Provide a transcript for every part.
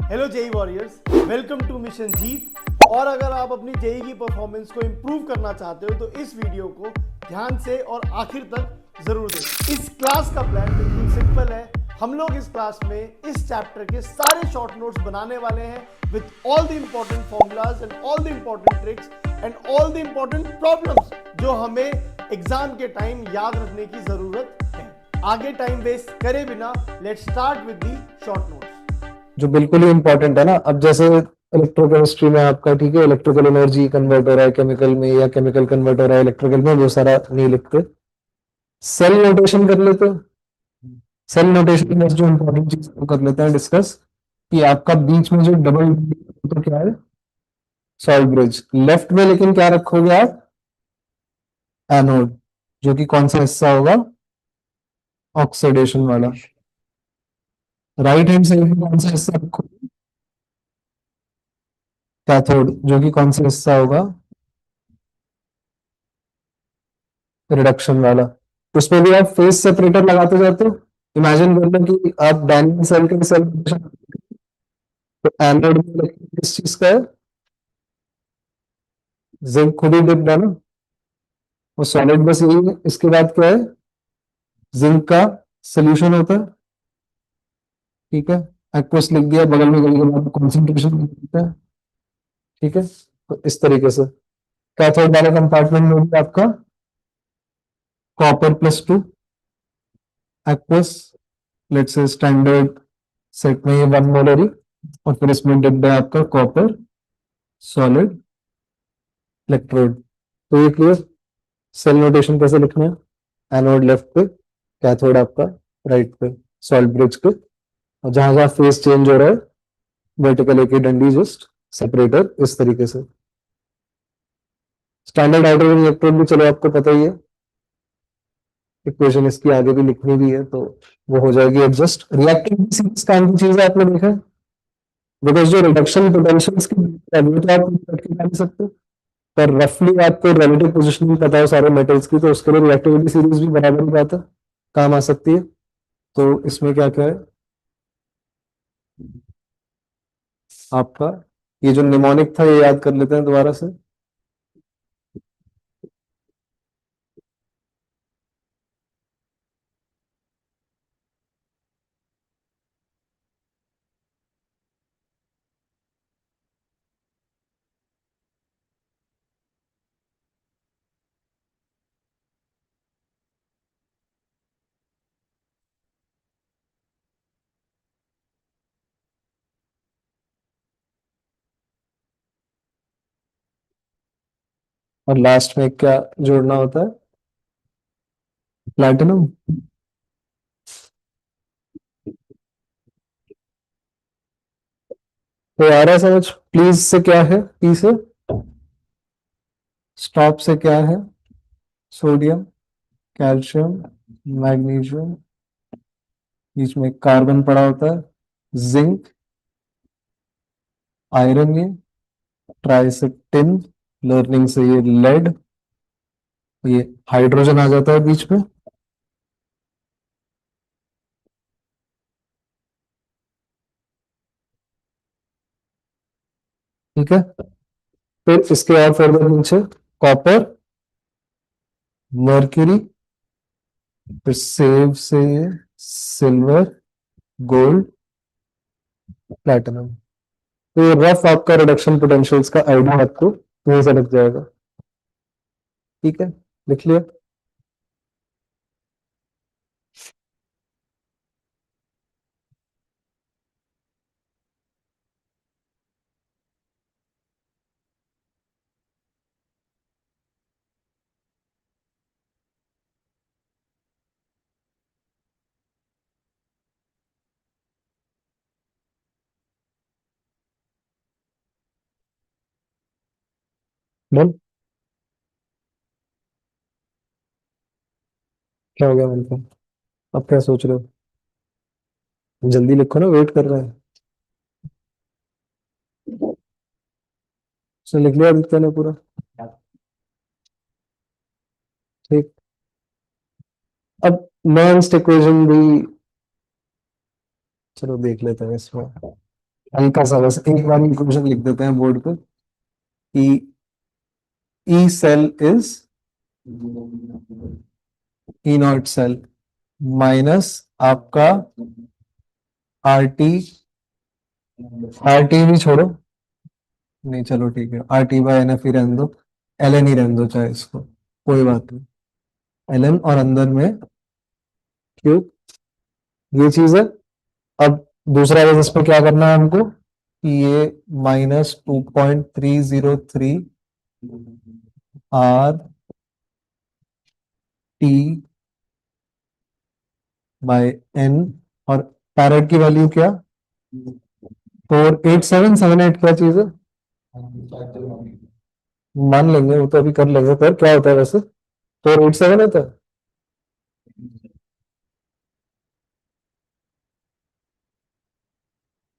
Hello JEE warriors, welcome to mission Jeet. और अगर आप अपनी जेई की परफॉर्मेंस को इंप्रूव करना चाहते हो तो इस वीडियो को ध्यान से और आखिर तक जरूर देखें। इस क्लास का प्लान बिल्कुल सिंपल है। हम लोग इस क्लास में इस चैप्टर के सारे शॉर्ट नोट्स बनाने वाले हैं with all the important formulas and all the important tricks and all the important problems जो हमें एग्जाम के टाइम याद रखने की जरूरत है। आगे टाइम वेस्ट करे बिना let's start with the short notes जो बिल्कुल ही इंपॉर्टेंट है ना। अब जैसे इलेक्ट्रोकेमिस्ट्री में आपका ठीक है, इलेक्ट्रिकल एनर्जी कन्वर्ट हो रहा है केमिकल में, या केमिकल कन्वर्ट हो रहा है इलेक्ट्रिकल में, वो सारा नहीं लिखते। सेल नोटेशन कर लेते हैं। सेल नोटेशन में जो इंपॉर्टेंट चीज को कर लेते हैं डिस्कस, कि आपका बीच में जो डबल तो क्या है, सॉल्ट ब्रिज। लेफ्ट में लेकिन क्या रखोगे आप, एनोड, जो कि कौन सा हिस्सा होगा, ऑक्सीडेशन वाला। राइट हैंड साइड में कौन सा हिस्सा रखोगे, कैथोड, जो कि कौन सा हिस्सा होगा, रिडक्शन वाला। उसमें भी आप फेस सेपरेटर लगाते जाते हो। इमेजिन कर लो कि आप डायनिंग सेल के सेल, तो एनोड में इलेक्ट्रॉन किस चीज का है, जिंक खुद ही डिप्ड है ना, वो सॉलिड बस यही है। इसके बाद क्या है, जिंक का सोल्यूशन होता है, ठीक है। एक्वस लिख दिया, बगल में गली के बाद कॉन्सेंट्रेशन लिख देता है, ठीक है। तो इस तरीके से कैथोड वाले कंपार्टमेंट में भी आपका copper aqueous, let's say standard set में ये 1 मोलर ही, और फिर इसमें डिप्ड है आपका कॉपर सॉलिड इलेक्ट्रोड। तो ये क्लियर। सेल नोटेशन कैसे लिखना है, एनोड लेफ्ट पे, कैथोड आपका राइट पे, सॉल्ट ब्रिज पे, और जहां जहां फेस चेंज हो रहा है, वर्टिकल एक ही डंडी जस्ट सेपरेटर, इस तरीके से। स्टैंडर्ड हाइड्रोजन इलेक्ट्रोड भी चलो आपको पता ही है, इक्वेशन इसकी आगे भी लिखनी भी है, तो वो हो जाएगी एडजस्ट। रिएक्टिव किस काम की चीज है आपने देखा है, बिकॉज जो रिडक्शन पोटेंशियल्स की वैल्यू तो आप करके नहीं सकते, पर रफली आपको रिलेटिव पोजीशन भी पता हो सारे मेटल्स की, तो उसके लिए रिएक्टिविटी सीरीज भी बराबर ही बात है, काम आ सकती है। तो इसमें क्या क्या है आपका, ये जो निमोनिक था ये याद कर लेते हैं दोबारा से। और लास्ट में क्या जोड़ना होता है, प्लैटिनम। तो आ रहा है समझ, प्लीज से क्या है, पी से, स्टॉप से क्या है, सोडियम, कैल्शियम, मैग्नीशियम, बीच में कार्बन पड़ा होता है, जिंक, आयरन, ये ट्राई से टिन, लर्निंग से ये लेड, ये हाइड्रोजन आ जाता है बीच में, ठीक है। फिर इसके और फर्दर नीचे कॉपर, मर्क्यूरी, फिर सेव से सिल्वर, गोल्ड, प्लैटिनम। तो ये रफ आपका रिडक्शन पोटेंशियल्स का आइडिया आपको वहीं से लग जाएगा, ठीक है। लिख लिया। डन। क्या हो गया मन को, अब क्या सोच रहे हो, जल्दी लिखो ना, वेट कर रहे हैं। उसने लिख लिया आदित्य ने पूरा, ठीक। अब नॉन्स्ट इक्वेशन भी चलो देख लेते हैं इसमें। हल्का सा बस एक बार इक्वेशन लिख देते हैं बोर्ड पे कि E cell is E not cell minus आपका आर टी, आर टी भी छोड़ो, नहीं चलो ठीक है, R T by n F ही रहने दो, एल एन ही रहने दो चाहे इसको, कोई बात नहीं, एल एन और अंदर में क्यूब, ये चीज है। अब दूसरा केस इसमें क्या करना है हमको कि ये -2.303 आर टी बाय एन, और पैरेट की वैल्यू क्या, 48778, क्या चीज है, मान लेंगे वो तो अभी कर लेंगे, पर क्या होता है वैसे, 487 होता है,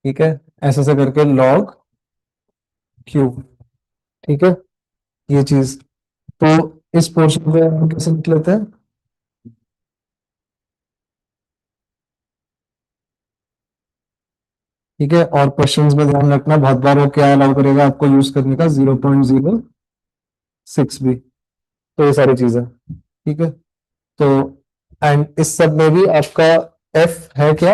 ठीक है, ऐसे ऐसे करके लॉग क्यूब, ठीक है, ये चीज। तो इस पोर्शन पे हम कैसे लिख लेते हैं, ठीक है, और क्वेश्चंस में ध्यान रखना बहुत बार वो क्या अलाउ करेगा आपको यूज करने का, 0.06 भी, तो ये सारी चीजें, ठीक है। तो एंड इस सब में भी आपका एफ है क्या,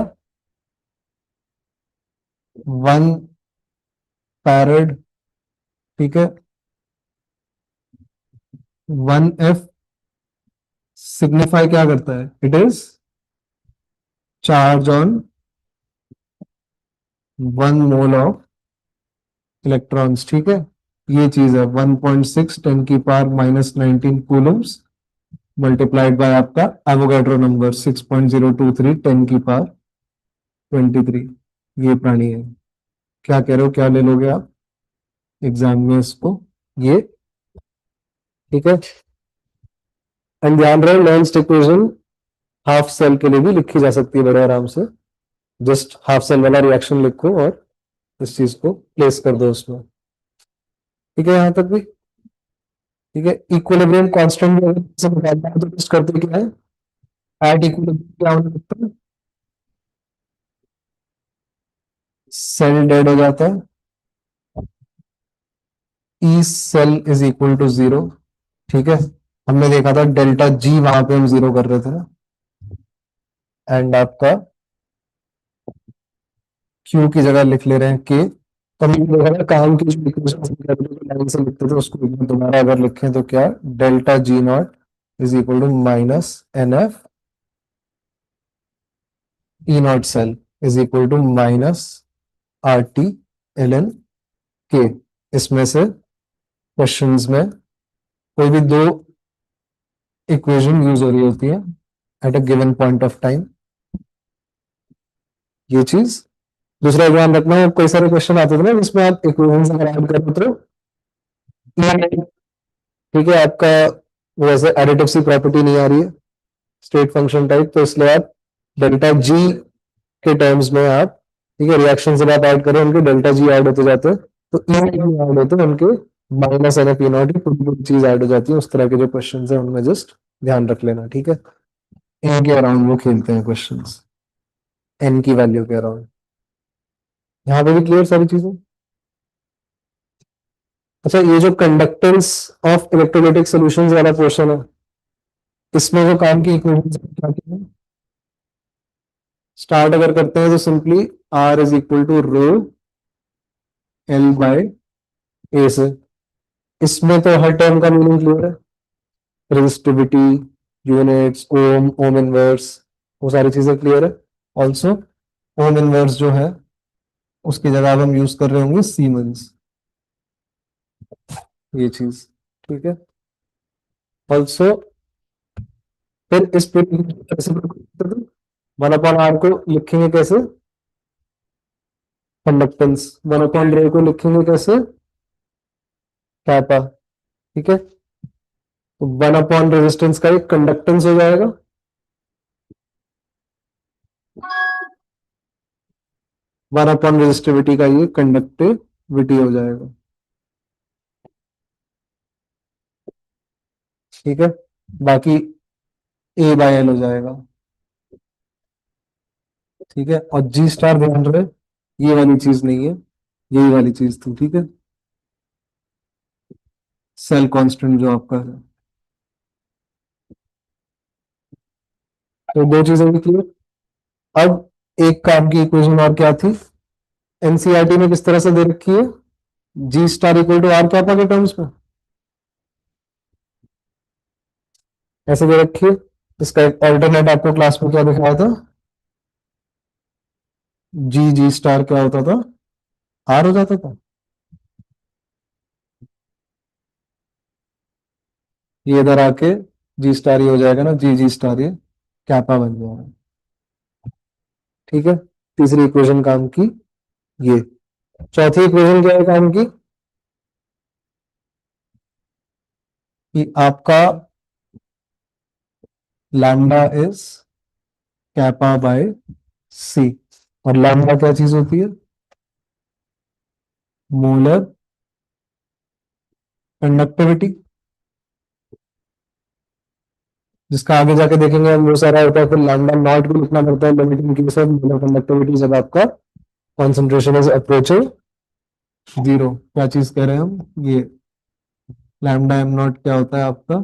1 फैरेड, ठीक है, 1 एफ सिग्निफाई क्या करता है, it is charge on 1 mole of electrons, ठीक है, ये चीज है 1.6 10⁻⁻19 कूलम्स मल्टीप्लाइड बाय आपका एवोगैड्रो नंबर 6.023 10⁻23, ये प्राणी है, क्या कह रहे हो, क्या ले लोगे आप एग्जाम में इसको, ये, ठीक है। एंड ध्यान रहे लेंस इक्वेशन हाफ सेल के लिए भी लिखी जा सकती है बड़े आराम से, जस्ट हाफ सेल वाला रिएक्शन लिखो और इस चीज को प्लेस कर दो उसमें, ठीक है, यहां तक भी ठीक है। इक्विलिब्रियम कांस्टेंट भी अगर से निकालना है तो टेस्ट करते क्या है, एट इक्विलिब्रियम क्या होने लगता है, सेल डेड हो जाता है, E cell is equal to 0, ठीक है, हमने देखा था डेल्टा जी वहां पे हम 0 कर रहे थे ना, एंड आपका क्यू की जगह लिख ले रहे हैं के, तो हमने देखा था काम की जो इक्वेशन लाइन से लिखते थे उसको एक बार दोबारा अगर लिखें तो क्या, delta G not is equal to minus N F E not cell is equal to minus R T L N K. इसमें से क्वेश्चंस में कोई भी दो इक्वेशन यूज हो रही होती है at a given point of time, ये चीज। दूसरा ध्यान रखना है कई सारे क्वेश्चन आते थे ना जिसमें आप इक्वेशन अगर ऐड कर रहे हो, ठीक है, आपका वैसे एडिटिव सी प्रॉपर्टी नहीं आ रही है स्टेट फंक्शन टाइप, तो इसलिए आप डेल्टा जी के टर्म्स में आप, ठीक है, रिएक्शन जब आप ऐड करें उनके डेल्टा जी ऐड होते जाते हैं, तो ई ऐड होते हैं उनके minus N F E not पूरी चीज ऐड हो जाती है, उस तरह के जो क्वेश्चन है उनमें जस्ट ध्यान रख लेना, ठीक है, इनके अराउंड वो खेलते हैं क्वेश्चंस, एन की वैल्यू के अराउंड, यहाँ पे भी क्लियर सारी चीजें। अच्छा, ये जो कंडक्टेंस ऑफ इलेक्ट्रोलाइटिक सॉल्यूशंस वाला पोर्शन है, इसमें जो काम की इक्वेशन क्या क्या है, स्टार्ट अगर करते हैं तो simply R is equal to rho L by A से, इसमें तो हर टर्म का मीनिंग क्लियर है, resistivity, units, ohm, ohm inverse, वो सारी चीजें क्लियर है। ऑल्सो ओम इनवर्स जो है उसकी जगह अब हम यूज कर रहे होंगे सीमेंस, ये चीज, ठीक है। ऑल्सो फिर इस पे वन अपॉन आर को लिखेंगे कैसे, कंडक्टेंस, वन अपॉन रे को लिखेंगे कैसे, कैपा, ठीक है, तो वन अपॉन रेजिस्टेंस का एक कंडक्टेंस हो जाएगा, वन अपॉन रेजिस्टिविटी का ये कंडक्टिविटी हो जाएगा, ठीक है, बाकी ए बाय एल हो जाएगा, ठीक है, और जी स्टार ध्यान रहे ये वाली चीज नहीं है, यही वाली चीज थी, ठीक है। सेल कांस्टेंट जो आपका है, तो दो चीजें भी क्लियर। अब एक काम की इक्वेशन और क्या थी, एनसीईआरटी में किस तरह से दे रखी है, जी स्टार इक्वल टू आर पापा के टर्म्स में ऐसे दे रखी है। इसका एक ऑल्टरनेट आपको क्लास में क्या दिखाया था, जी जी स्टार क्या होता था, आर हो जाता था। ये इधर आके जी स्टार ये हो जाएगा ना, जी जी स्टार ये कैपा बन जाएगा, ठीक है। तीसरी इक्वेशन काम की ये। चौथी इक्वेशन क्या है काम की, कि आपका लैम्डा इज कैपा बाय सी, और लैम्डा क्या चीज होती है, मोलर कंडक्टिविटी, जिसका आगे जाके देखेंगे हम वो सारा होता है, फिर लैम्डा नॉट भी लिखना पड़ता है limiting case of molar conductivity, जब आपका कॉन्सेंट्रेशन इज अप्रोचिंग जीरो। क्या चीज कह रहे हैं हम, ये लैम्डा एम नॉट क्या होता है आपका,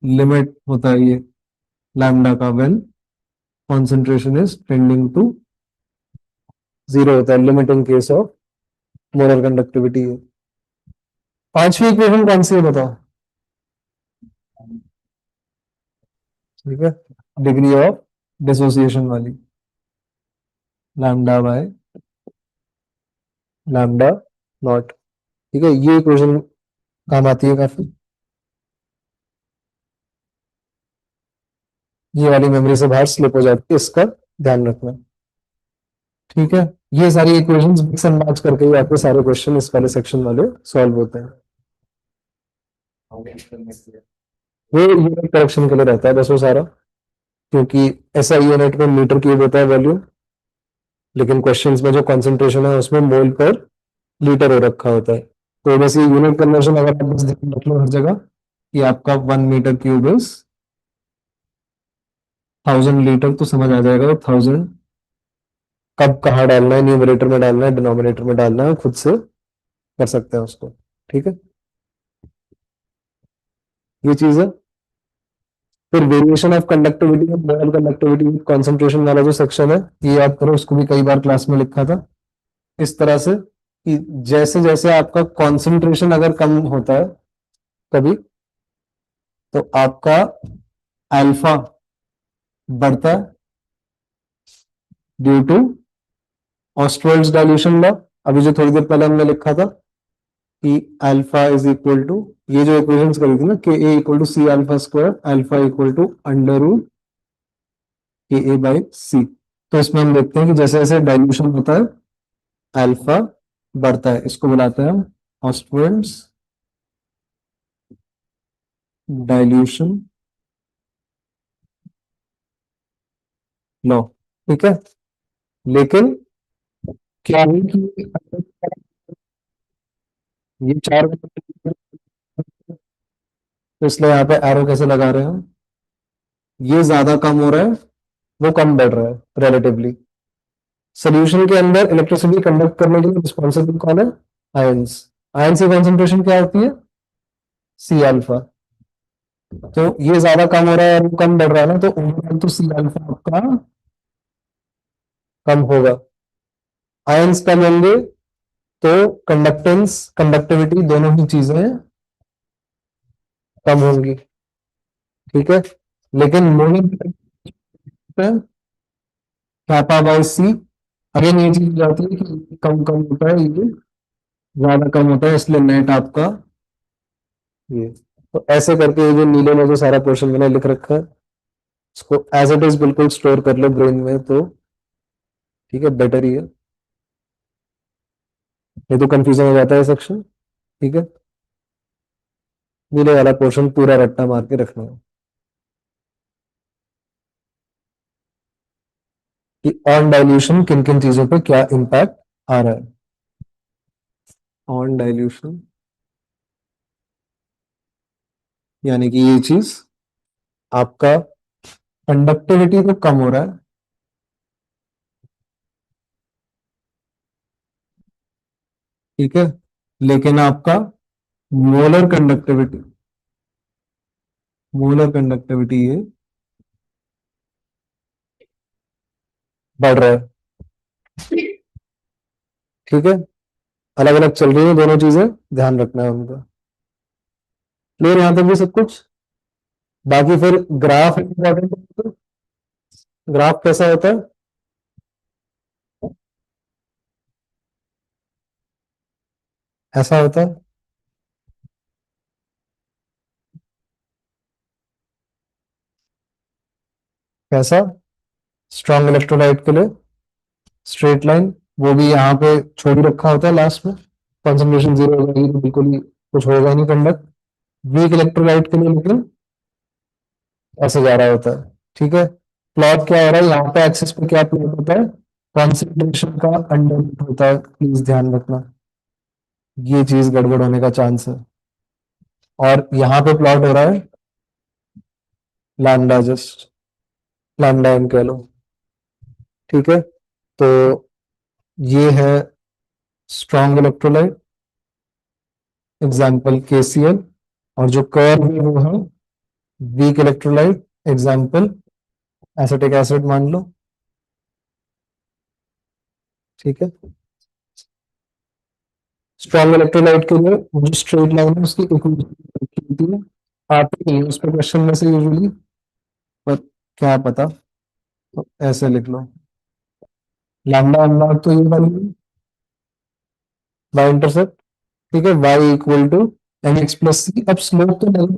लिमिट होता है ये लैम्डा का, when concentration is tending to zero होता है, limiting case of molar conductivity है। पांचवी इक्वेशन कौन सी है बताओ, ठीक है, डिग्री ऑफ डिसोसिएशन वाली, लैम्डा बाय लैम्डा नॉट, ठीक है। ये इक्वेशन काम आती है काफी, ये वाली मेमोरी से बाहर स्लिप हो जाती है, इसका ध्यान रखना, ठीक है। ये सारी इक्वेशंस मिक्स एंड मैच करके ही आपके सारे क्वेश्चन इस वाले सेक्शन वाले सॉल्व होते हैं। ये यूनिट करेक्शन के लिए रहता है बस वो सारा, क्योंकि ऐसा यूनिट में मीटर क्यूब होता है वॉल्यूम, लेकिन क्वेश्चंस में जो कंसंट्रेशन है उसमें मोल पर लीटर हो रखा होता है। तो वैसे यूनिट कन्वर्जन अगर आप बस ध्यान रख लो हर जगह कि आपका 1 मीटर क्यूब इज 1000 लीटर, तो समझ आ जाएगा वो 1000 कब कहाँ डालना है, न्यूमरेटर में डालना है डिनोमिनेटर में डालना है, खुद से कर सकते हैं उसको, ठीक है। ये चीज है। फिर वेरिएशन ऑफ कंडक्टिविटी और मोल कंडक्टिविटी कॉन्सेंट्रेशन वाला जो सेक्शन है, ये याद करो, उसको भी कई बार क्लास में लिखा था इस तरह से कि जैसे जैसे आपका कॉन्सेंट्रेशन अगर कम होता है कभी, तो आपका अल्फा बढ़ता है ड्यू टू ऑस्ट्रोल्स डाइल्यूशन लॉ। अभी जो थोड़ी देर पहले हमने लिखा था कि अल्फा इज इक्वल टू, ये जो इक्वेशंस करी थी ना, K A equal to C alpha square, alpha equal to under root K A by सी। तो इसमें हम देखते हैं कि जैसे जैसे डाइल्यूशन होता है अल्फा बढ़ता है, इसको बुलाते हैं हम ऑस्ट्रोल्स डाइल्यूशन लॉ, ठीक है। लेकिन क्या है कि ये चार, तो इसलिए यहाँ पे एरो कैसे लगा रहे हैं हम, ये ज्यादा कम हो रहा है, वो कम बढ़ रहा है रिलेटिवली। सोल्यूशन के अंदर इलेक्ट्रिसिटी कंडक्ट करने के लिए रिस्पॉन्सिबल कौन है, आयंस। आयंस की कॉन्सेंट्रेशन क्या होती है, सी अल्फा। तो ये ज्यादा कम हो रहा है और वो कम बढ़ रहा है ना, तो ओवरऑल तो सी अल्फा आपका कम होगा। आयंस कम होंगे तो कंडक्टेंस कंडक्टिविटी दोनों ही चीजें कम होंगी, ठीक है। लेकिन मोलर kappa बाय सी, अगेन ये चीज जाती है कि कम कम होता है, ये ज्यादा कम होता है, इसलिए नेट आपका ये। तो ऐसे करके ये जो नीले में जो सारा पोर्शन मैंने लिख रखा है, इसको एज इट इज बिल्कुल स्टोर कर लो ब्रेन में, तो ठीक है, बेटर ही है। ये तो कंफ्यूजन हो जाता है सेक्शन, ठीक है। नीले वाला पोर्शन पूरा रट्टा मार के रखना है कि ऑन डाइल्यूशन किन किन चीजों पे क्या इम्पैक्ट आ रहा है। ऑन डाइल्यूशन यानी कि ये चीज आपका कंडक्टिविटी तो कम हो रहा है, ठीक है, लेकिन आपका मोलर कंडक्टिविटी, ये बढ़ रहा है। ठीक है, अलग अलग चल रही है दोनों चीजें, ध्यान रखना है उनका। क्लियर यहां तक भी सब कुछ? बाकी फिर ग्राफ इंपॉर्टेंट। ग्राफ कैसा होता है? ऐसा होता है। कैसा? स्ट्रॉन्ग इलेक्ट्रोलाइट के लिए स्ट्रेट लाइन, वो भी यहाँ पे छोड़ ही रखा होता है लास्ट में। कंसंट्रेशन जीरो हो जाएगी तो बिल्कुल ही कुछ होगा ही नहीं कंडक्ट। वीक इलेक्ट्रोलाइट के लिए लेकिन ऐसे जा रहा होता है। ठीक है, प्लॉट क्या हो रहा है यहाँ पे, एक्सिस पे क्या प्लॉट होता है? कॉन्सेंट्रेशन का अंडर होता है, प्लीज ध्यान रखना, ये चीज गड़बड़ होने का चांस है। और यहाँ पे प्लॉट हो रहा है लैम्डा, जस्ट लैम्डा एम कह लो। ठीक है, तो ये है स्ट्रॉन्ग इलेक्ट्रोलाइट, एग्जाम्पल KCl। और जो कर्व है वो है weak electrolyte, example acetic acid मान लो। ठीक है, स्ट्रॉन्ग इलेक्ट्रोलाइट के लिए जो स्ट्रेट लाइन है उसकी इक्वेशन रखी होती है, आती नहीं है उस पर क्वेश्चन में से यूजुअली, पर क्या पता, तो ऐसे लिख लो। लैम्डा एम नॉट तो ये वाली वाई इंटरसेप्ट। ठीक है, y equal to m x plus c. अब स्लोप तो नहीं,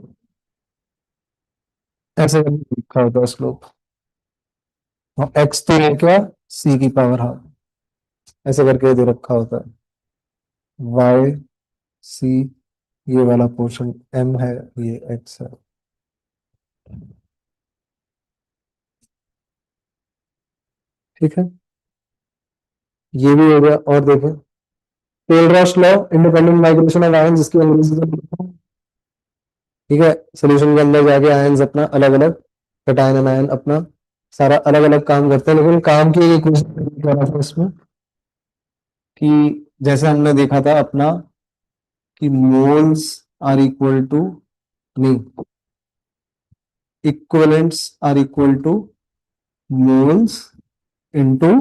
ऐसे करके लिखा होता है स्लोप, और एक्स तो है क्या, सी की पावर हाफ, ऐसे करके दे रखा होता है। वाई सी, ये वाला पोर्शन एम है, ये एक्स है। ठीक है, ये भी हो गया। और देखें, टेलरॉस law, independent migration of ions, जिसकी अंग्रेजी में लिखा हूं। ठीक है, सोल्यूशन के अंदर जाके आयंस अपना अलग अलग, कैटायन एनायन अपना सारा अलग अलग काम करते हैं, लेकिन काम की एक इक्वेशन कर रहा था इसमें, कि जैसे हमने देखा था अपना, कि मोल्स आर इक्वल टू, नहीं, equivalents are equal to moles into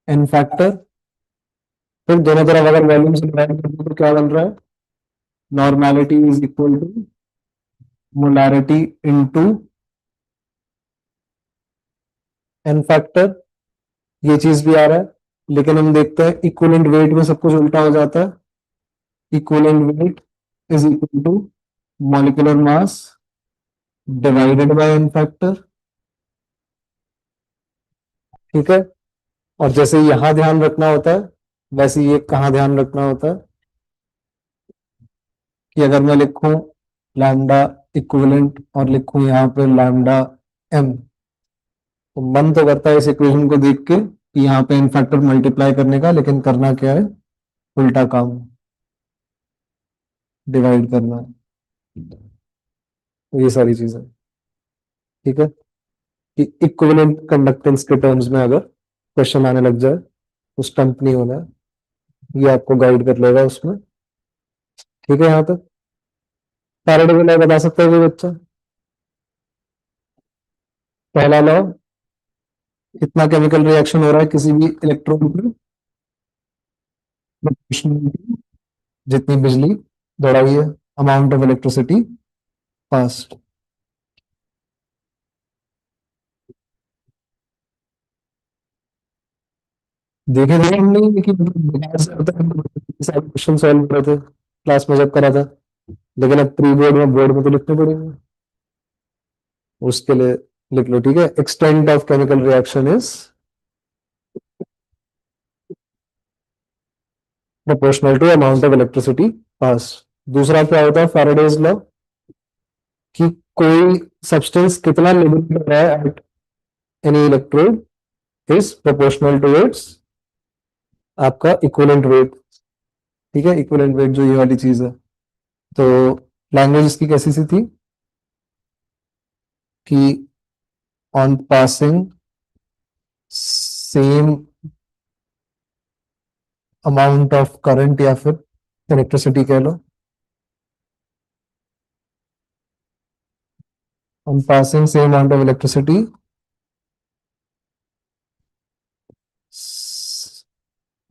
N factor. फिर दोनों तरफ अगर वॉल्यूम से डिवाइड कर दो तो क्या बन रहा है? Normality is equal to molarity into N factor, ये चीज भी आ रहा है। लेकिन हम देखते हैं इक्विवेलेंट वेट में सब कुछ उल्टा हो जाता है। Equivalent weight is equal to molecular mass divided by N factor. ठीक है, और जैसे यहां ध्यान रखना होता है, वैसे ये कहाँ ध्यान रखना होता है, कि अगर मैं लिखूं लैम्डा इक्विवेलेंट और लिखूं यहाँ पे लैम्डा एम, तो मन तो करता है इस इक्वेशन को देख के कि यहाँ पे इन फैक्टर मल्टीप्लाई करने का, लेकिन करना क्या है, उल्टा काम, डिवाइड करना है। तो ये सारी चीजें, ठीक है, कि इक्विवेलेंट कंडक्टेंस के टर्म्स में अगर क्वेश्चन आने लग जाए तो स्टम्प नहीं होना है, ये आपको गाइड कर लेगा उसमें। ठीक है, यहाँ तक फैराडे का लॉ बता सकता है कोई बच्चा? पहला लॉ, कितना केमिकल रिएक्शन हो रहा है किसी भी इलेक्ट्रॉन पर, proportionality, जितनी बिजली दौड़ाई है, अमाउंट ऑफ इलेक्ट्रिसिटी पास्ट। देखे थे हमने, लेकिन बेकार से होता है, सारे क्वेश्चन सॉल्व कर रहे थे क्लास में जब करा था, लेकिन अब प्री बोर्ड में, बोर्ड में तो लिखने पड़ेंगे, उसके लिए लिख लो। ठीक है, extent of chemical reaction is proportional to amount of electricity pass. दूसरा क्या होता है फैराडेज लॉ, कि कोई सब्सटेंस कितना लिमिट में है at any electrode is proportional to its आपका इक्विवेलेंट वेट। ठीक है, इक्विवेलेंट वेट जो ये वाली चीज है। तो लैंग्वेज इसकी कैसी सी थी, कि on passing same amount of current या फिर इलेक्ट्रिसिटी कह लो. I'm passing same amount of electricity,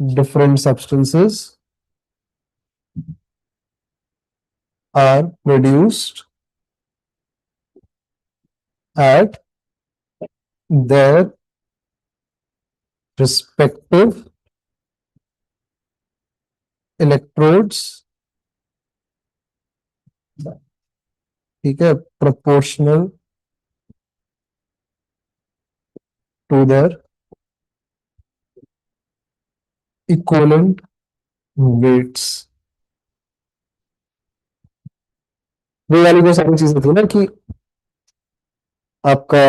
different substances are produced at their respective electrodes. ठीक है, proportional to their equivalent weights. वो वाली जो सारी चीजें थी ना कि आपका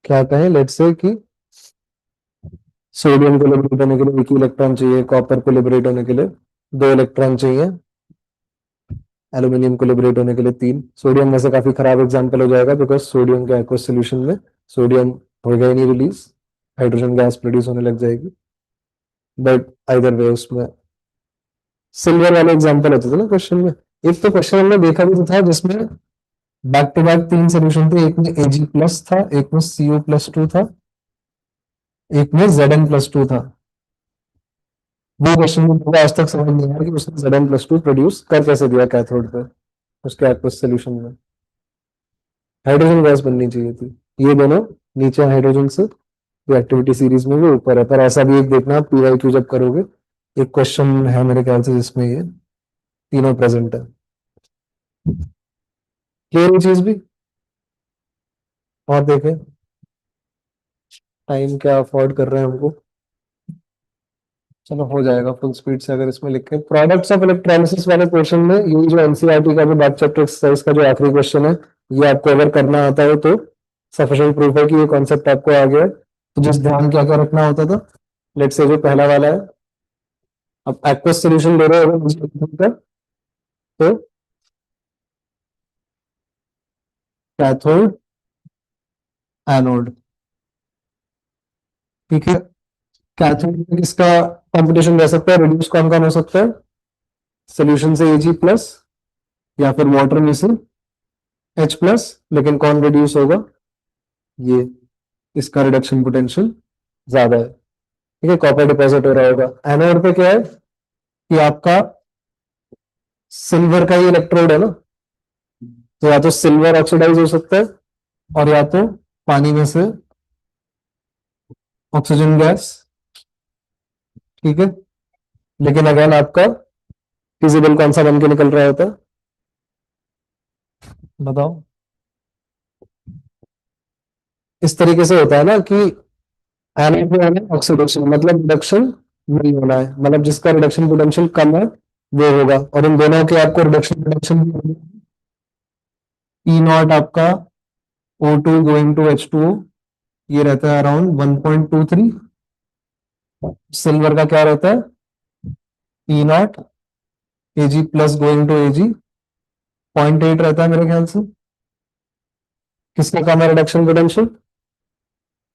क्या कहें, लेट्स से कि सोडियम को लिबरेट होने के लिए एक इलेक्ट्रॉन चाहिए, कॉपर को लिबरेट होने के लिए 2 इलेक्ट्रॉन चाहिए, एल्यूमिनियम को लिबरेट होने के लिए 3. सोडियम में से काफी खराब एग्जांपल हो जाएगा बिकॉज सोडियम के एक्वस सोल्यूशन में सोडियम होगा ही नहीं रिलीज, हाइड्रोजन गैस प्रोड्यूस होने लग जाएगी. बट आइदर वे उसमें सिल्वर वाले एग्जांपल होते थे ना क्वेश्चन में. एक तो क्वेश्चन हमने देखा भी तो था जिसमें बैक टू बैक 3 सोल्यूशन थे, एक में Ag प्लस था, एक में Cu+2 था, एक में Zn+2 था. वो क्वेश्चन मुझे आज तक समझ नहीं आया कि उसने Zn+2 प्रोड्यूस कर कैसे दिया कैथोड पे उसके एक्वस सोल्यूशन में. हाइड्रोजन गैस बननी चाहिए थी. ये दोनों नीचे हाइड्रोजन से जो एक्टिविटी सीरीज में वो ऊपर है. पर ऐसा भी एक देखना आप PYQ जब करोगे, एक क्वेश्चन है मेरे ख्याल से जिसमें ये तीनों प्रेजेंट है. क्लियर ये चीज भी. और देखें टाइम क्या अफोर्ड कर रहे हैं हमको. चलो हो जाएगा फुल स्पीड से अगर इसमें लिखें. प्रोडक्ट्स ऑफ इलेक्ट्रोलिसिस वाले पोर्शन में ये जो एनसीईआरटी का जो बैक चैप्टर एक्सरसाइज का जो आखिरी क्वेश्चन है, ये आपको अगर करना आता है तो सफिशिएंट प्रूफ है कि ये कॉन्सेप्ट आपको आ गया है. तो जिस ध्यान क्या क्या रखना होता था, लेट्स से जो पहला वाला है, अब एक्वस सॉल्यूशन ले रहे हो मुझे तो कैथोड एनोड. ठीक है, कैथोड में किसका कॉम्पिटिशन रह सकता है, रिड्यूस कौन कौन हो सकता है, सोल्यूशन से Ag+ या फिर वाटर में से H+, लेकिन कौन रिड्यूस होगा, ये इसका रिडक्शन पोटेंशियल ज्यादा है. ठीक है, कॉपर डिपॉजिट हो रहा होगा. एनोड पे क्या है कि आपका सिल्वर का ही इलेक्ट्रोड है ना, तो या तो सिल्वर ऑक्सीडाइज हो सकता है और या तो पानी में से ऑक्सीजन गैस. ठीक है, लेकिन अगेन आपका फिजिबल कौन सा बन के निकल रहा होता है, बताओ. इस तरीके से होता है ना कि एनोड पे है ऑक्सीडेशन, मतलब रिडक्शन नहीं होना है, मतलब जिसका रिडक्शन पोटेंशियल कम है वो होगा. और इन दोनों के आपको रिडक्शन पोटेंशियल E0 आपका O2 गोइंग टू H2O ये रहता है अराउंड 1.23. सिल्वर का क्या रहता है, E0 Ag+ going to Ag 0.8 रहता है मेरे ख्याल से. किसका कम है रिडक्शन पोटेंशियल,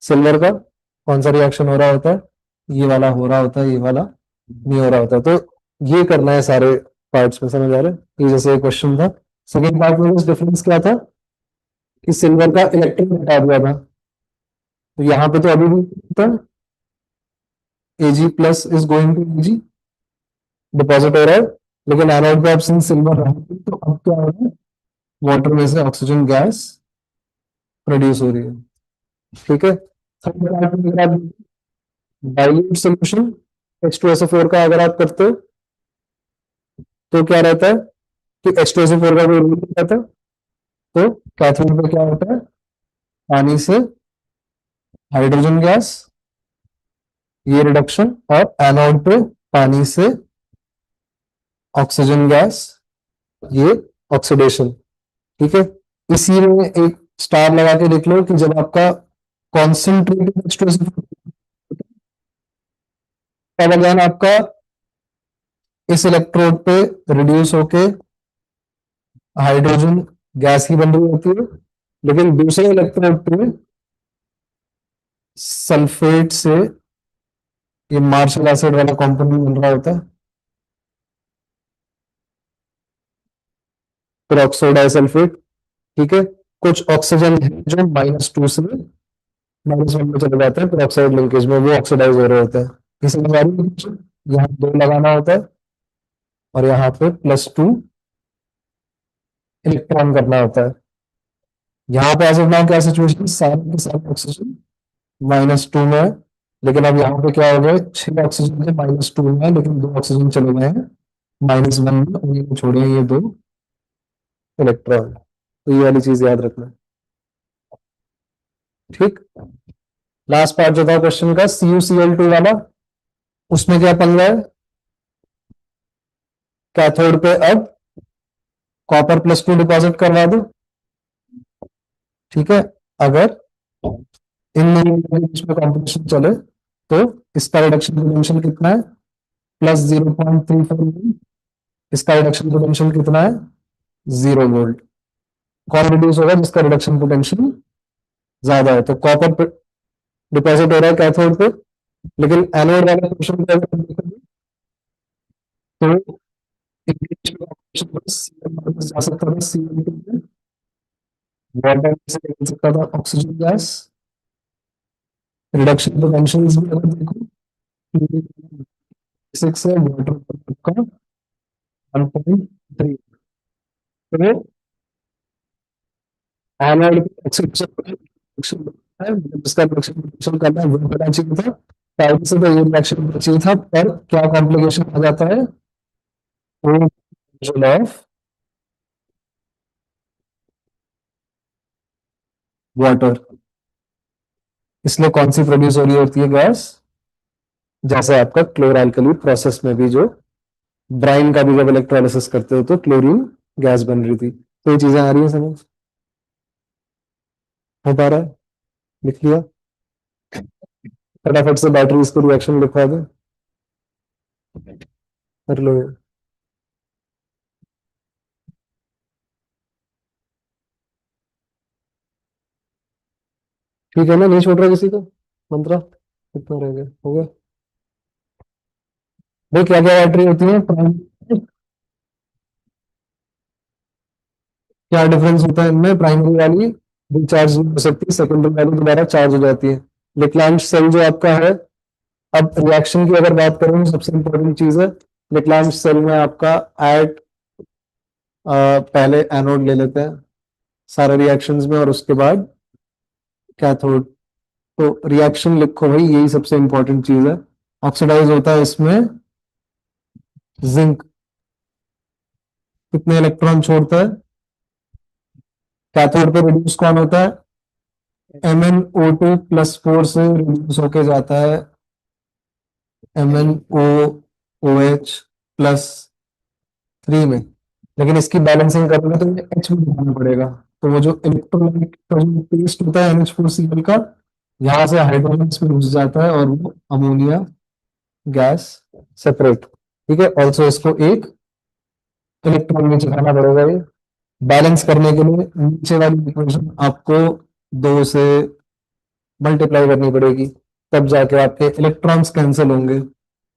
सिल्वर का. कौन सा रिएक्शन हो रहा होता है, ये वाला हो रहा होता है, ये वाला नहीं हो रहा होता. तो ये करना है सारे पार्ट्स में, समझ आ रहा है. ये जैसे क्वेश्चन था, सेकेंड पार्ट में डिफरेंस क्या था कि सिल्वर का इलेक्ट्रॉन हटा दिया था. तो यहाँ पे तो अभी भी था Ag+ is going to Ag deposit हो रहा है, लेकिन एनोड पे ऑप्शन सिल्वर रहा तो अब क्या हो रहा है, वाटर में से ऑक्सीजन गैस प्रोड्यूस हो रही है. ठीक है, थर्ड पार्ट में अगर आप डाइल्यूट सोल्यूशन H2SO4 का अगर आप करते हो तो क्या रहता है कि H2SO4 का कोई रूल नहीं रहता. तो कैथोड पे क्या होता है, पानी से हाइड्रोजन गैस ये रिडक्शन, और एनोड पे पानी से ऑक्सीजन गैस ये ऑक्सीडेशन. ठीक है, इसी में एक स्टार लगा के लिख लो कि जब आपका कॉन्सेंट्रेटेड H2SO4 तब अगेन आपका इस इलेक्ट्रोड पे रिड्यूस होके हाइड्रोजन गैस ही बन रही होती है, लेकिन दूसरे इलेक्ट्रोड पे सल्फेट से ये मार्शल एसिड वाला कॉम्पोनेंट बन रहा होता है, पेरोक्सो डाइसल्फेट। ठीक है, कुछ ऑक्सीजन है जो -2 से -1 में चले जाते हैं पेरोक्साइड लिंकेज में, वो ऑक्सीडाइज हो रहे होते हैं। इसी बीमारी यहाँ 2 लगाना होता है और यहाँ पे +2 इलेक्ट्रॉन करना होता है। यहाँ पे एज ऑफ नाउ क्या सिचुएशन, सारे के सारे ऑक्सीजन -2 में है, लेकिन अब यहाँ पे क्या हो गया, 6 ऑक्सीजन के -2 में है, लेकिन 2 ऑक्सीजन चले गए हैं -1 में, उन्हीं छोड़े हैं ये 2 इलेक्ट्रॉन। तो ये वाली चीज याद रखना। ठीक, लास्ट पार्ट जो था क्वेश्चन का CuCl2 वाला, उसमें क्या पंगा है, कैथोड पे अब कॉपर +2 डिपॉजिट करवा दो। ठीक है, अगर इन दोनों के बीच में कॉम्पिटिशन चले तो इसका रिडक्शन पोटेंशियल कितना है, +0.34। इसका रिडक्शन पोटेंशियल कितना है, 0 वोल्ट। कौन रिड्यूस होगा, जिसका रिडक्शन पोटेंशियल ज्यादा है। तो कॉपर डिपॉजिट हो रहा है कैथोड पे, लेकिन एनोड वाला पोर्शन पे अगर देखोगे तो इंग्लिश में ऑप्शन Cl- जा सकता था Cl2 में, वाटर से निकल सकता था ऑक्सीजन गैस। रिडक्शन पोटेंशियल भी अगर देखो 6 है, वाटर का 1.3। तो एनोड पे ऑक्सीजन है, जिसका रिडक्शन पोटेंशियल करना है वो पता चाहिए था। पहले से तो ये रिडक्शन चाहिए था, पर क्या कॉम्प्लिकेशन आ जाता है, ऑफ वाटर। इसलिए कौन सी प्रोड्यूस हो रही होती है गैस, जैसे आपका क्लोरल्कली प्रोसेस में भी जो ब्राइन का भी जब इलेक्ट्रोलिसिस करते हो तो क्लोरीन गैस बन रही थी। तो ये चीजें आ रही है समझ, हो पा रहा है, लिख लिया फटाफट से, बैटरी इसको रिएक्शन लिखवा दो, कर लो ये। ठीक है ना, नहीं छोड़ रहा किसी को मंत्रा, कितना रह गया, हो गया। भाई क्या क्या बैटरी होती है, क्या डिफरेंस होता है इनमें, प्राइमरी वाली रिचार्ज नहीं हो सकती, सेकेंडरी वाली दोबारा चार्ज हो जाती है। लेक्लांश सेल जो आपका है, अब रिएक्शन की अगर बात करें तो सबसे इंपॉर्टेंट चीज है, लेक्लांश सेल में आपका एट पहले एनोड ले लेते हैं सारे रिएक्शंस में, और उसके बाद कैथोड। तो रिएक्शन लिखो भाई, यही सबसे इंपॉर्टेंट चीज है। ऑक्सीडाइज होता है इसमें जिंक, कितने इलेक्ट्रॉन छोड़ता है, कैथोड पे रिड्यूस कौन होता है, MnO2+4 से रिड्यूस होके जाता है MnOOH+3 में। लेकिन इसकी बैलेंसिंग करना तो H में दिखाना पड़ेगा। तो वो जो इलेक्ट्रोलाइट का जो टेस्ट होता है NH4Cl का, यहाँ से हाइड्रोजन इसमें घुस जाता है और वो अमोनिया गैस सेपरेट। ठीक है, ऑल्सो इसको एक इलेक्ट्रॉन नीचे खाना पड़ेगा। ये बैलेंस करने के लिए नीचे वाली इक्वेशन आपको 2 से मल्टीप्लाई करनी पड़ेगी, तब जाके आपके इलेक्ट्रॉन्स कैंसिल होंगे।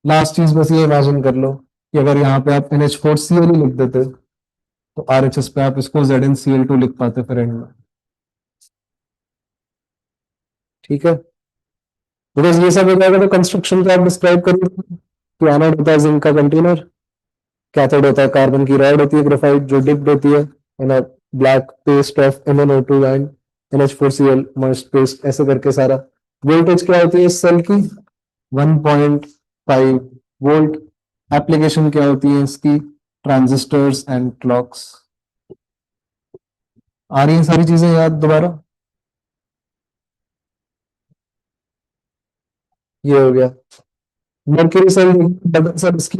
लास्ट चीज बस ये इमेजिन कर लो कि अगर यहाँ पे आप NH4Cl ही लिख देते तो RHS पे आप इसको ZnCl2 लिख पाते फिर एंड में। ठीक है, बिकॉज ये सब हो जाएगा तो कंस्ट्रक्शन तो आप डिस्क्राइब करिए कि एनोड होता है जिंक का कंटेनर, कैथोड होता है कार्बन की रॉड होती है ग्रेफाइट जो डिप्ड होती है in a black paste of MnO2 and NH4Cl moist paste, ऐसे करके सारा। वोल्टेज क्या होती है इस सेल की, 1.5 वोल्ट। एप्लीकेशन क्या होती है इसकी, ट्रांजिस्टर्स एंड क्लॉक्स। आ रही है सारी चीजें याद दोबारा, ये हो गया। मर्क्यूरी सेल सर इसकी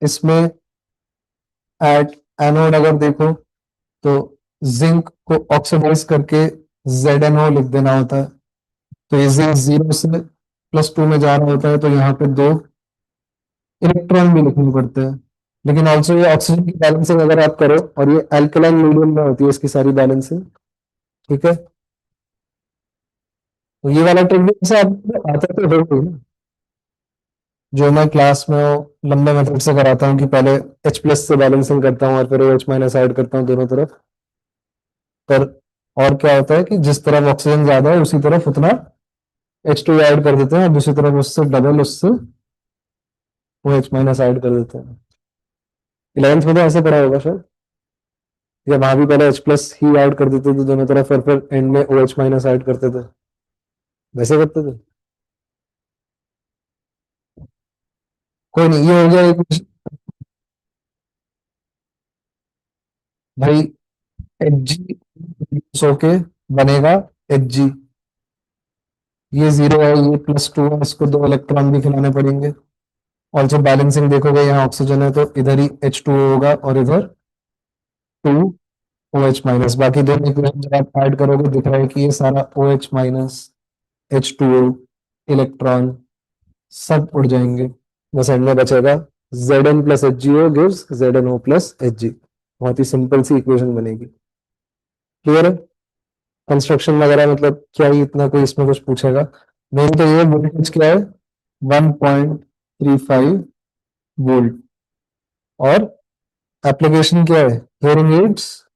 इसमें एट एनोड अगर देखो तो जिंक को ऑक्सीडाइज करके ZnO लिख देना होता है। तो ये जिंक 0 से +2 में जा रहा होता है, तो यहाँ पे 2 इलेक्ट्रॉन भी लिखने पड़ते हैं। लेकिन ऑल्सो ये ऑक्सीजन की बैलेंसिंग अगर आप करो, और ये अल्कलाइन मीडियम में होती है इसकी सारी बैलेंसिंग। ठीक है, तो ये वाला ट्रिक भी ऐसे आपको आता तो हो गई ना, जो मैं क्लास में लंबे मेथड से कराता हूँ कि पहले H प्लस से बैलेंसिंग करता हूँ और फिर OH माइनस ऐड करता हूँ दोनों तरफ। पर और क्या होता है कि जिस तरफ ऑक्सीजन ज्यादा है उसी तरफ उतना H2 ऐड कर देते हैं, और दूसरी तरफ उससे डबल उससे OH माइनस ऐड कर देते हैं। 11th में तो ऐसे पढ़ा होगा शायद, या वहां भी पहले H प्लस ही ऐड कर देते थे दोनों तरफ और फिर एंड में OH माइनस ऐड करते थे, वैसे करते थे। कोई नहीं, ये हो गया एक भाई। Hg सो के बनेगा Hg, ये 0 है, ये +2 है, इसको 2 इलेक्ट्रॉन भी खिलाने पड़ेंगे। ऑल्सो बैलेंसिंग देखोगे, यहाँ ऑक्सीजन है तो इधर ही H2O होगा और इधर 2 OH माइनस। बाकी दोनों इक्वेशन जब आप ऐड करोगे दिख रहा है कि ये सारा OH माइनस H2O इलेक्ट्रॉन सब उड़ जाएंगे, बस एंड में बचेगा Zn plus HgO gives ZnO plus Hg। बहुत ही सिंपल सी इक्वेशन बनेगी। क्लियर है? कंस्ट्रक्शन वगैरह मतलब क्या ही इतना कोई इसमें कुछ पूछेगा? मेन तो ये वोल्टेज क्या है, 1.35 वोल्ट। और एप्लीकेशन क्या है, हियरिंग एड्स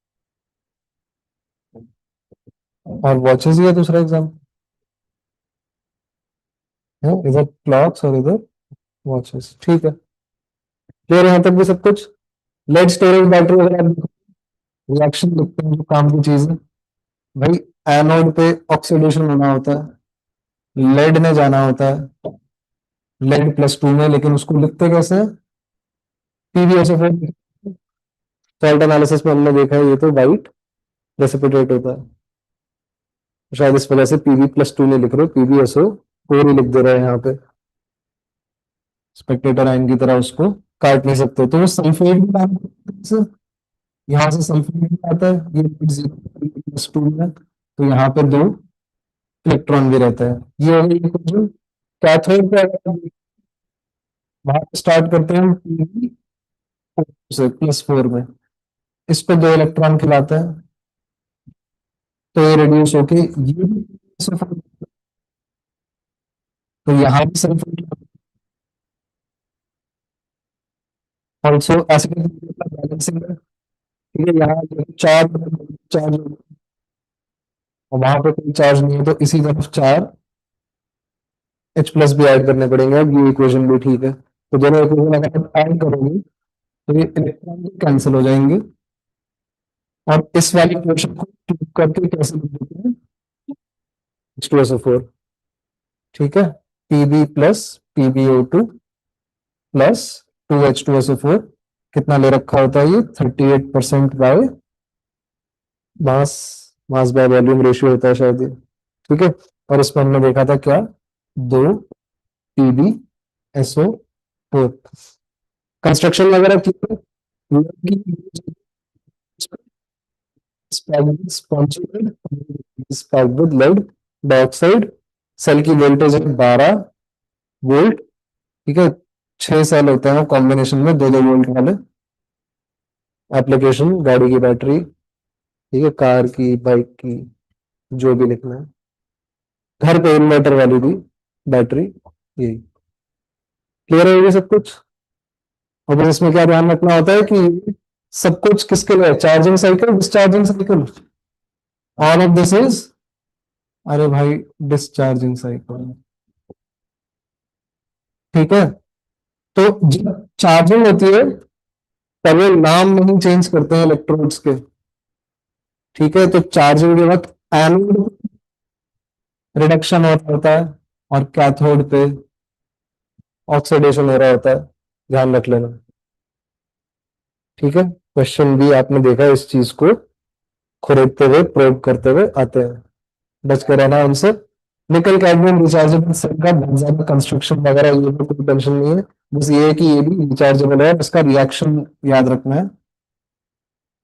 और वॉचेस ही है दूसरा एग्जाम है, इधर क्लॉक्स और इधर वॉचेस। ठीक है, क्लियर यहाँ तक भी सब कुछ? लेड स्टोरेज बैटरी अगर आप रिएक्शन लिखते हैं जो काम की चीज है भाई, एनोड पे ऑक्सीडेशन होना होता है, लेड ने जाना होता है लेड +2 में, लेकिन उसको लिखते कैसे हैं, PbSO4। सॉल्ट एनालिसिस में हमने देखा है ये तो वाइट प्रेसिपिटेट होता है, शायद इस वजह से Pb+2 नहीं लिख रहे, PbSO4 ही लिख दे रहे हैं यहाँ पे, स्पेक्टेटर आयन की तरह उसको काट नहीं सकते। तो वो सल्फेट भी काम करता है, यहाँ से सल्फेट भी आता है, ये Pb+2 में, तो यहाँ पे 2 इलेक्ट्रॉन भी रहता है। ये हो गई इक्वेशन। कैथोड पे अगर हम वहां पे स्टार्ट करते हैं Pb से +4 में, इस पे 2 इलेक्ट्रॉन खिलाता है तो ये रिड्यूस होके ये भी सल्फर, तो यहाँ भी सल्फर। ऑल्सो एसिडिक बैलेंसिंग है, ठीक है, यहाँ चार्ज चार्ज और वहां पे कोई चार्ज नहीं है, तो इसी तरफ 4 H प्लस भी ऐड करने पड़ेंगे। अब ये इक्वेशन भी ठीक है, तो दोनों इक्वेशन अगर आप ऐड करोगे तो ये इलेक्ट्रॉन भी कैंसिल हो जाएंगे, और इस वाली इक्वेशन को क्यूब करके कैसे लिख देते हैं, H2SO4। ठीक है, Pb plus PbO2 plus 2H2SO4, कितना ले रखा होता है ये, 38% by mass, mass by volume ratio होता है शायद ये। ठीक है, और इसमें हमने देखा था क्या, 2 PbSO4। कंस्ट्रक्शन वगैरह की लेड डाइऑक्साइड, सेल की वोल्टेज है 12 वोल्ट। ठीक है, 6 सेल होते हैं कॉम्बिनेशन में, 2-2 वोल्ट वाले। एप्लीकेशन गाड़ी की बैटरी, ठीक है, कार की, बाइक की, जो भी लिखना है, घर पे इन्वर्टर वाली भी बैटरी, यही। क्लियर है ये सब कुछ? और बस इसमें क्या ध्यान रखना होता है कि सब कुछ किसके लिए, charging cycle, discharging cycle, all of this is, अरे भाई, डिस्चार्जिंग साइकिल। ठीक है, तो जब चार्जिंग होती है तब ये नाम नहीं चेंज करते हैं इलेक्ट्रोड्स के। ठीक है, तो चार्जिंग के वक्त एनोड रिडक्शन हो रहा होता है और कैथोड पे ऑक्सीडेशन हो रहा होता है, ध्यान रख लेना। ठीक है, क्वेश्चन भी आपने देखा इस चीज को खुरेदते हुए, प्रोब करते हुए आते हैं, बच के रहना उनसे। निकल कैडमियम रिचार्जेबल सेल का बहुत ज्यादा कंस्ट्रक्शन वगैरह ये भी कोई टेंशन नहीं है, बस ये है कि ये भी रिचार्जेबल है, इसका रिएक्शन याद रखना है।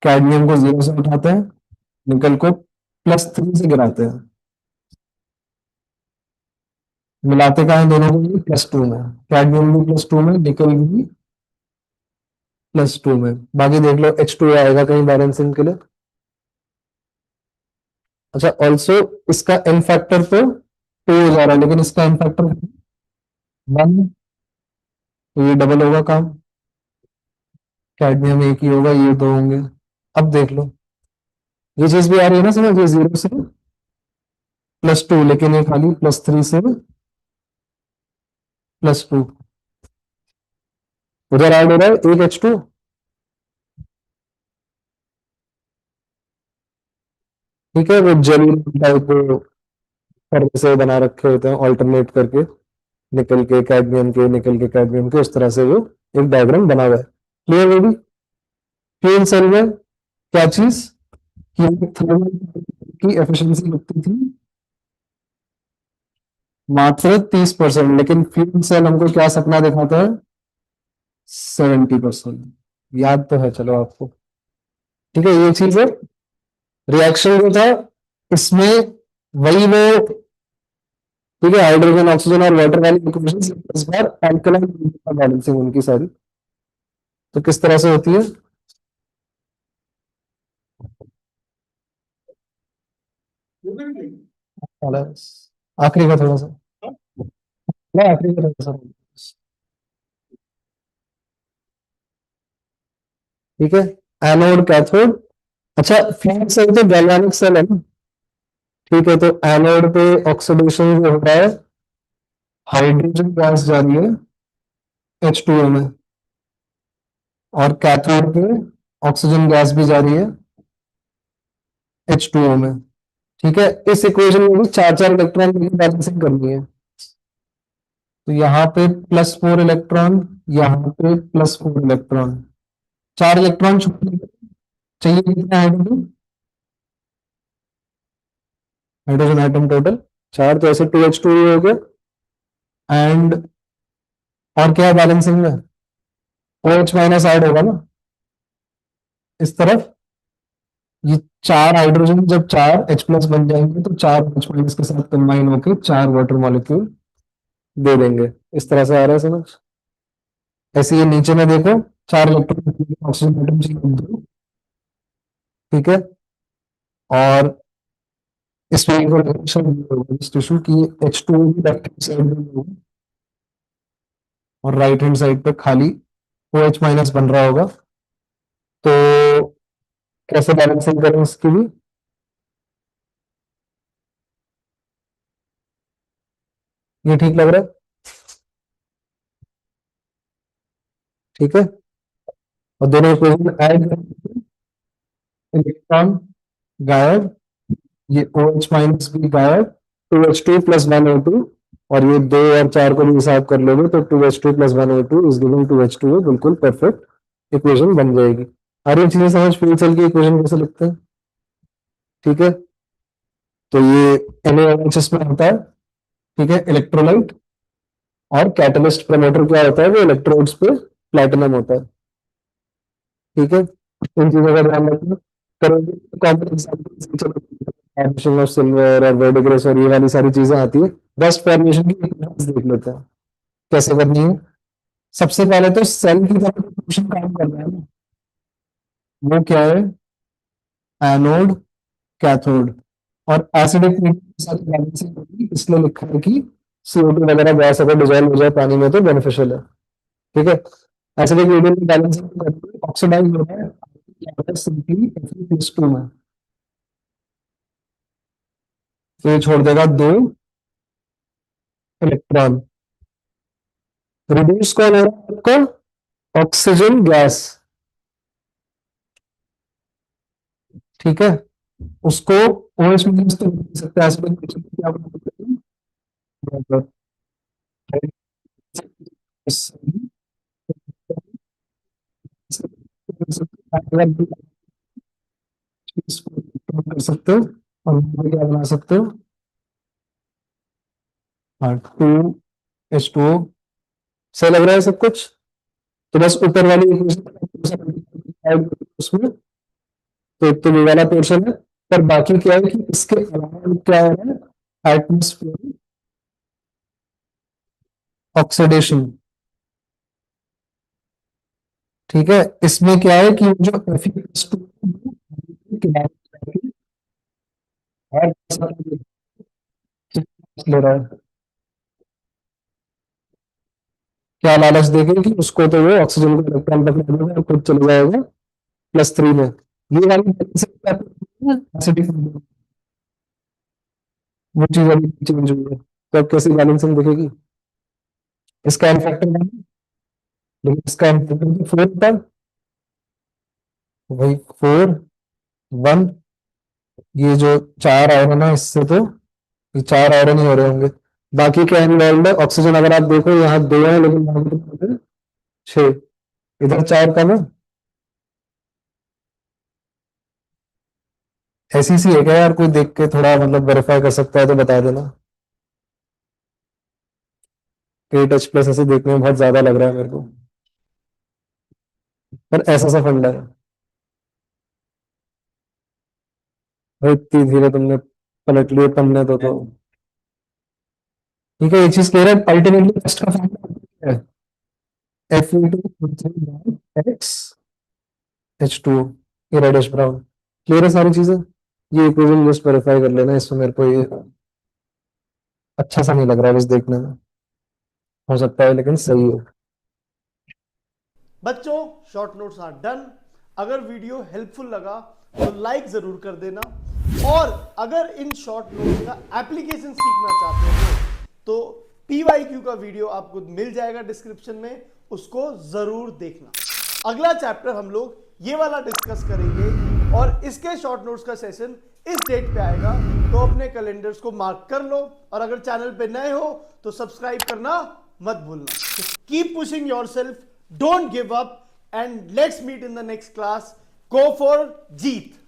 कैडमियम को 0 से उठाते हैं, निकल को +3 से गिराते हैं, मिलाते कहा है दोनों को, +2 में, कैडमियम भी +2 में, निकल भी +2 में। बाकी देख लो H2 आएगा कहीं बैलेंसिंग के लिए। अच्छा, ऑल्सो इसका एन फैक्टर तो 2 हो जा रहा है, लेकिन इसका एन फैक्टर 1, तो ये डबल होगा काम। कैडमियम एक ही होगा, ये 2 होंगे। अब देख लो, ये चीज भी आ रही है ना समझ, ये 0 से +2, लेकिन ये खाली +3 से +2। उधर ऐड हो रहा है एक H2। ठीक है, वो जेली टाइप पर्दे से बना रखे होते हैं ऑल्टरनेट करके, निकल के कैडमियम के, उस तरह से वो एक डायग्राम बना हुआ है। क्लियर है भी? फ्यूल सेल में क्या चीज कि थर्मल की एफिशिएंसी लगती थी मात्र 30%, लेकिन फ्यूल सेल हमको क्या सपना दिखाता है? 70%। याद तो है चलो आपको। ठीक है, ये चीज है। रिएक्शन जो था इसमें वही वो, ठीक है, हाइड्रोजन ऑक्सीजन और वाटर वाली इक्वेशन, इस बार अल्कलाइन बैलेंसिंग उनकी सारी। तो किस तरह से होती है? आखिरी का थोड़ा सा, नहीं आखिरी का थोड़ा सा। ठीक है, एनोड कैथोड। अच्छा, फ्यूल सेल तो गैल्वेनिक सेल है ना। ठीक है, तो एनोड पे ऑक्सीडेशन जो हो रहा है, हाइड्रोजन गैस जा रही है H2O में, और कैथोड पे ऑक्सीजन गैस भी जा रही है H2O में। ठीक है, इस इक्वेशन में भी चार चार इलेक्ट्रॉन की बैलेंसिंग करनी है। तो यहाँ पे +4 इलेक्ट्रॉन, यहाँ पे +4 इलेक्ट्रॉन, 4 इलेक्ट्रॉन छूटने चाहिए। कितना हाइड्रोजन? हाइड्रोजन एटम टोटल 4, तो ऐसे 2H2 हो गया। एंड और क्या है बैलेंसिंग में? OH- ऐड होगा ना इस तरफ। ये 4 हाइड्रोजन जब 4H+ बन जाएंगे, तो 4 OH- के साथ कंबाइन होकर 4 वाटर मॉलिक्यूल दे देंगे। इस तरह से आ रहा है समझ? ऐसे ये नीचे में देखो, 4 इलेक्ट्रॉन ऑक्सीजन एटम चाहिए 2। ठीक है, और इसमें एक और रिएक्शन होगा इस टिश्यू की, H2O भी लेफ्ट हैंड साइड में होगा और राइट हैंड साइड पे खाली OH- बन रहा होगा। तो कैसे बैलेंसिंग करें इसकी भी? ये ठीक लग रहा है? ठीक है, और दोनों इक्वेशन ऐड, इलेक्ट्रॉन गायब, ये OH- भी गायब, 2H2 + 1O2, और ये 2 और 4 को भी हिसाब कर लोगे तो 2H2 + 1O2 is giving 2H2O, बिल्कुल परफेक्ट इक्वेशन बन जाएगी। आ रही है चीजें समझ? फ्यूल सेल की इक्वेशन कैसे लिखते हैं? ठीक है, तो ये NaOH में होता है। ठीक है, इलेक्ट्रोलाइट, और कैटलिस्ट प्रमोटर क्या होता है? वो इलेक्ट्रोड्स पे प्लेटिनम होता है। ठीक है, इन चीजों का ध्यान रखना। करोगे कॉम्प्लेक्स एडिशन ऑफ सिल्वर और वर्डिग्रेस और ये वाली सारी चीजें आती है। रस्ट फॉर्मेशन की इक्वेशंस देख लेते हैं कैसे करनी है। सबसे पहले तो सेल की तरफ फंक्शन काम कर रहा है ना, वो क्या है? एनोड, कैथोड, और एसिडिक के साथ बैलेंसिंग होगी, इसलिए लिखा है कि CO2 वगैरह गैस अगर डिजोल्व हो जाए पानी में तो बेनिफिशियल है। ठीक है, एसिडिक मीडियम में बैलेंसिंग करके ऑक्सीडाइज हो रहा है सिंपली Fe+2 में, तो ये छोड़ देगा 2 इलेक्ट्रॉन। रिड्यूस कौन हो रहा है आपका? Oxygen gas. ठीक है, उसको OH में यूज तो कर सकते हैं, एसिडिक मीडियम में क्या बना सकते हैं? कर सकते हो, और क्या बना सकते हो? हाँ, 2H2O सही लग रहा है सब कुछ? तो बस ऊपर वाली इक्वेशन उसमें, तो एक तो ये वाला पोर्शन है, पर बाकी क्या है कि इसके अलावा क्या हो रहा है? Atmosphere oxidation. ठीक है, इसमें क्या है कि जो Fe+2 और ले रहा है, क्या लालच देगी कि उसको तो वो ऑक्सीजन को इलेक्ट्रॉन पकड़ा देगा और खुद चले जाएगा +3 में। ये वाली एसिडिक, वो चीज अभी चेंज हुई है, तो अब कैसी बैलेंसिंग दिखेगी? इसका एम फैक्टर, लेकिन इसका एम फैक्टर 4 था, वही 4 1, ये जो 4 आयरन है इससे तो ये 4 आयरन ही हो रहे होंगे। बाकी क्या इन्वॉल्व है? ऑक्सीजन अगर आप देखो यहाँ 2 है लेकिन यहाँ पे 6, इधर 4 कम है। ऐसी सी है क्या यार? कोई देख के थोड़ा मतलब वेरीफाई कर सकता है तो बता देना। 8H+ ऐसे देखने में बहुत ज्यादा लग रहा है मेरे को, पर ऐसा सा फंडा है भाई। इतनी धीरे तुमने पलट लिए पन्ने तो ठीक है। ये चीज क्लियर है। अल्टीमेटली फर्स्ट का फॉर्मूला है F × X ये रेडिश ब्राउन। क्लियर है सारी चीजें? ये इक्वेशन जस्ट वेरीफाई कर लेना, इसमें मेरे को ये अच्छा सा नहीं लग रहा है बस देखने में, हो सकता है लेकिन सही हो। बच्चों, शॉर्ट नोट्स आर डन। अगर वीडियो हेल्पफुल लगा तो लाइक जरूर कर देना, और अगर इन शॉर्ट नोट्स का एप्लीकेशन सीखना चाहते हो तो PYQ का वीडियो आपको मिल जाएगा डिस्क्रिप्शन में, उसको जरूर देखना। अगला चैप्टर हम लोग ये वाला डिस्कस करेंगे, और इसके शॉर्ट नोट्स का सेशन इस डेट पे आएगा, तो अपने कैलेंडर्स को मार्क कर लो, और अगर चैनल पे नए हो तो सब्सक्राइब करना मत भूलना। Keep pushing yourself, don't give up, and let's meet in the next class. Go for Jeet.